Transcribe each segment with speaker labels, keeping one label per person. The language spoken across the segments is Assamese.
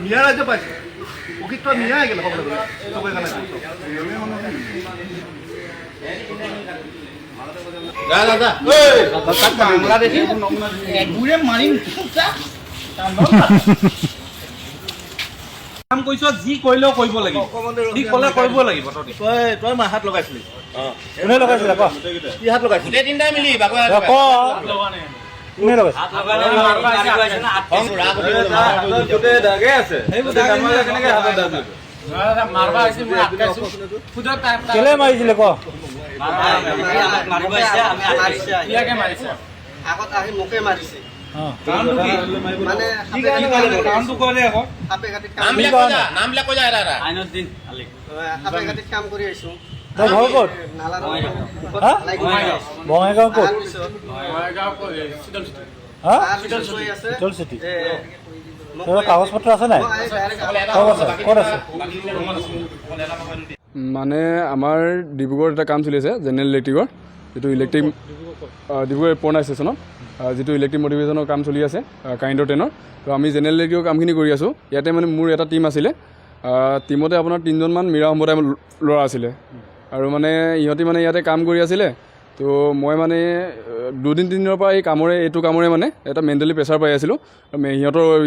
Speaker 1: মিয়া ৰাজ্য পাইছে প্ৰকৃত মিয়া গেলে সকলোৱে চবৰে কাৰণে দাদা বাংলাদেশী একগুৰে মাৰিম
Speaker 2: কাম কৰিছ যি কৰিলেও কৰিব লাগিব যি ক'লে কৰিব লাগিব
Speaker 1: তই মই হাত লগাইছিলি
Speaker 3: কোনে লগাইছিলে ক
Speaker 1: কি হাত লগাইছিলি
Speaker 2: গোটেই তিনিটাই মিলি বাগৰ
Speaker 3: ক কোনে লগাইছে
Speaker 2: গোটেই দাগে আছে কেনেকে হাতত দাগ মাৰবা আহিছে মই আটকাইছো খুদত
Speaker 3: কেলে মাৰিছিলে ক
Speaker 2: ইয়াকে মাৰিছে
Speaker 1: আগত আহি মোকে মাৰিছে
Speaker 2: কাৰণটো কি
Speaker 1: মানে
Speaker 2: কাৰণটো ক'লে আকৌ নামবিলাক কৈ যা এটা আইনত দিন
Speaker 1: সাপে ঘাটিত কাম কৰি আহিছো
Speaker 3: তই ঘৰ ক'ত
Speaker 1: নালাৰ
Speaker 3: হা বঙাইগাঁও ক'ত হা চিতল চিটি তোৰ কাগজ পত্ৰ আছে নাই ক'ত আছে
Speaker 4: মানে আমাৰ ডিব্ৰুগড়ত এটা কাম চলি আছে জেনেৰেল ইলেক্ট্ৰিকৰ যিটো ইলেক্ট্ৰিক ডিব্ৰুগড় পুৰণা ষ্টেচনত যিটো ইলেক্ট্ৰিক মটিভেশ্যনৰ কাম চলি আছে কাৰেণ্টৰ ট্ৰেইনৰ তো আমি জেনেৰেল ইলেক্ট্ৰিকৰ কামখিনি কৰি আছোঁ ইয়াতে মানে মোৰ এটা টীম আছিলে টীমতে আপোনাৰ 3জনমান মিৰা সম্প্ৰদায়ৰ ল'ৰা আছিলে আৰু মানে ইহঁতি মানে ইয়াতে কাম কৰি আছিলে তো মই মানে 2-3 দিনৰ পৰা এইটো কামৰে মানে এটা মেণ্টেলি প্ৰেছাৰ পাই আছিলোঁ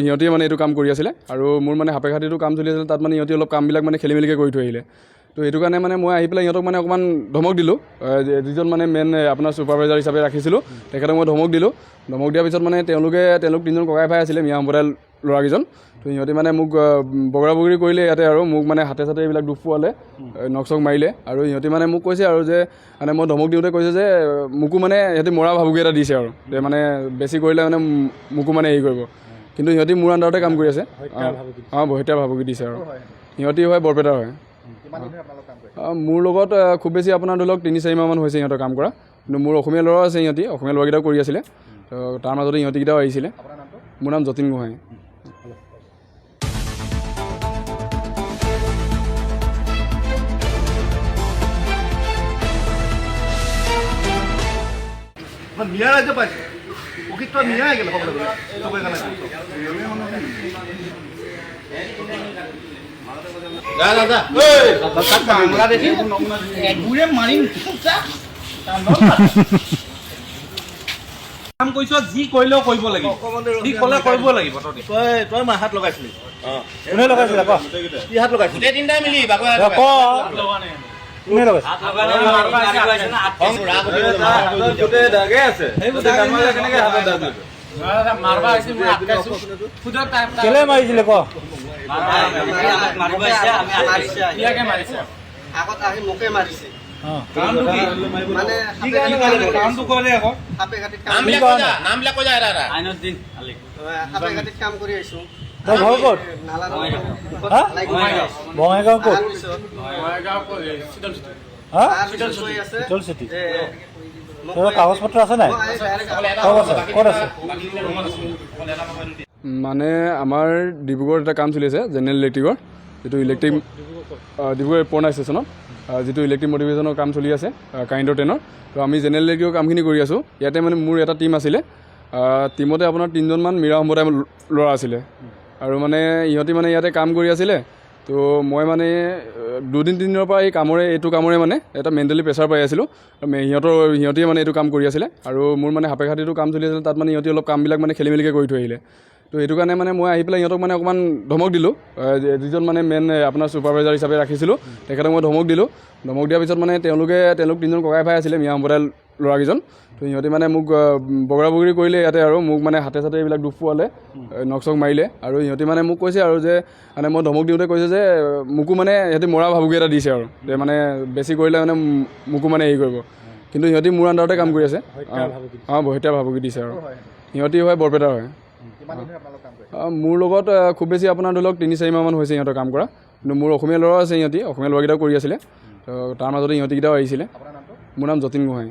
Speaker 4: সিহঁতিয়ে মানে এইটো কাম কৰি আছিলে আৰু মোৰ মানে সাপে ঘাটিটো কাম চলি আছিলে তাত মানে ইহঁতি অলপ কামবিলাক মানে খেলি মেলিকৈ কৰি থৈ আহিলে তো সেইটো কাৰণে মানে মই আহি পেলাই সিহঁতক মানে অকণমান ধমক দিলোঁ যিজন মানে মেইন আপোনাৰ ছুপাৰভাইজাৰ হিচাপে ৰাখিছিলোঁ তেখেতক মই ধমক দিলোঁ ধমক দিয়াৰ পিছত মানে তেওঁলোক 3জন ককাই ভাই আছিলে মিয়া সম্প্ৰদায়ৰ ল'ৰাকেইজন তো সিহঁতি মানে মোক বগৰা বগৰী কৰিলে ইয়াতে আৰু মোক মানে হাতে চাতে এইবিলাক দুখ পোৱালে নখ চখ মাৰিলে আৰু সিহঁতি মানে মোক কৈছে আৰু যে মানে মই ধমক দিওঁতে কৈছে যে মোকো মানে সিহঁতি মৰা ভাবুকি এটা দিছে আৰু যে মানে বেছি কৰিলে মানে মোকো মানে হেৰি কৰিব কিন্তু সিহঁতি মোৰ আণ্ডাৰতে কাম কৰি আছে হত্যা ভাবুকি দিছে আৰু সিহঁতি হয় বৰপেটাৰ হয় মোৰ লগত খুব বেছি আপোনাৰ ধৰি লওক 3-4 মাহমান হৈছে সিহঁতৰ কাম কৰা কিন্তু মোৰ অসমীয়া ল'ৰা আছে সিহঁতি অসমীয়া ল'ৰাকেইটাও কৰি আছিলে তো তাৰ মাজতে সিহঁতিকেইটাও আহিছিলে মোৰ নাম যতীন গোহাঁই
Speaker 1: মিয়া ৰাজ্য পাইছে প্ৰকৃত মিয়া গেলে সকলোৱে চবৰে কাৰণে দাদা বাংলাদেশী একগুৰে মাৰিম
Speaker 2: কাম কৰিছ যি কৰিলেও কৰিব লাগিব যি ক'লে কৰিব লাগিব
Speaker 1: তই মই হাত লগাইছিলি
Speaker 3: কোনে লগাইছিলে ক
Speaker 1: কি হাত লগাইছিলি
Speaker 2: গোটেই তিনিটাই মিলি বাগৰ
Speaker 3: ক কোনে লগাইছে
Speaker 2: গোটেই দাগে আছে কেনেকে হাতত দাগ মাৰবা আহিছে মই আটকাইছো খুদত
Speaker 3: কেলে মাৰিছিলে ক
Speaker 2: ইয়াকে মাৰিছে
Speaker 1: আগত আহি মোকে মাৰিছে
Speaker 2: কাৰণটো কি
Speaker 1: মানে
Speaker 2: কাৰণটো ক'লে আকৌ
Speaker 1: সাপে ঘাটিত
Speaker 2: নামবিলাক কৈ যা এটা আইনত দিন
Speaker 1: সাপে ঘাটিত কাম কৰি আহিছো
Speaker 3: তই ঘৰ ক'ত
Speaker 1: নালাৰ
Speaker 3: হা বঙাইগাঁও ক'ত হা চিতল চিটি তোৰ কাগজ পত্ৰ আছে নাই ক'ত আছে
Speaker 4: মানে আমাৰ ডিব্ৰুগড়ত এটা কাম চলি আছে জেনেৰেল ইলেক্ট্ৰিকৰ যিটো ইলেক্ট্ৰিক ডিব্ৰুগড় পুৰণা ষ্টেচনত যিটো ইলেক্ট্ৰিক মটিভেশ্যনৰ কাম চলি আছে কাৰেণ্টৰ ট্ৰেইনৰ তো আমি জেনেৰেল ইলেক্ট্ৰিকৰ কামখিনি কৰি আছোঁ ইয়াতে মানে মোৰ এটা টীম আছিলে টীমতে আপোনাৰ 3জনমান মিৰা সম্প্ৰদায়ৰ ল'ৰা আছিলে আৰু মানে ইহঁতি মানে ইয়াতে কাম কৰি আছিলে তো মই মানে 2-3 দিনৰ পৰা এইটো কামৰে মানে এটা মেণ্টেলি প্ৰেছাৰ পাই আছিলোঁ সিহঁতিয়ে মানে এইটো কাম কৰি আছিলে আৰু মোৰ মানে সাপে ঘাটিটো কাম চলি আছিলে তাত মানে ইহঁতি অলপ কামবিলাক মানে খেলি মেলিকৈ কৰি থৈ আহিলে তো সেইটো কাৰণে মানে মই আহি পেলাই সিহঁতক মানে অকণমান ধমক দিলোঁ যিজন মানে মেইন আপোনাৰ ছুপাৰভাইজাৰ হিচাপে ৰাখিছিলোঁ তেখেতক মই ধমক দিলোঁ ধমক দিয়াৰ পিছত মানে তেওঁলোক 3জন ককাই ভাই আছিলে মিয়া সম্প্ৰদায়ৰ ল'ৰাকেইজন তো সিহঁতি মানে মোক বগৰা বগৰী কৰিলে ইয়াতে আৰু মোক মানে হাতে চাতে এইবিলাক দুখ পোৱালে নখ চখ মাৰিলে আৰু সিহঁতি মানে মোক কৈছে আৰু যে মানে মই ধমক দিওঁতে কৈছে যে মোকো মানে সিহঁতি মৰা ভাবুকি এটা দিছে আৰু যে মানে বেছি কৰিলে মানে মোকো মানে হেৰি কৰিব কিন্তু সিহঁতি মোৰ আণ্ডাৰতে কাম কৰি আছে হত্যা ভাবুকি দিছে আৰু সিহঁতি হয় বৰপেটাৰ হয় মোৰ লগত খুব বেছি আপোনাৰ ধৰি লওক 3-4 মাহমান হৈছে সিহঁতৰ কাম কৰা কিন্তু মোৰ অসমীয়া ল'ৰা আছে সিহঁতি অসমীয়া ল'ৰাকেইটাও কৰি আছিলে তো তাৰ মাজতে সিহঁতিকেইটাও আহিছিলে মোৰ নাম যতীন গোহাঁই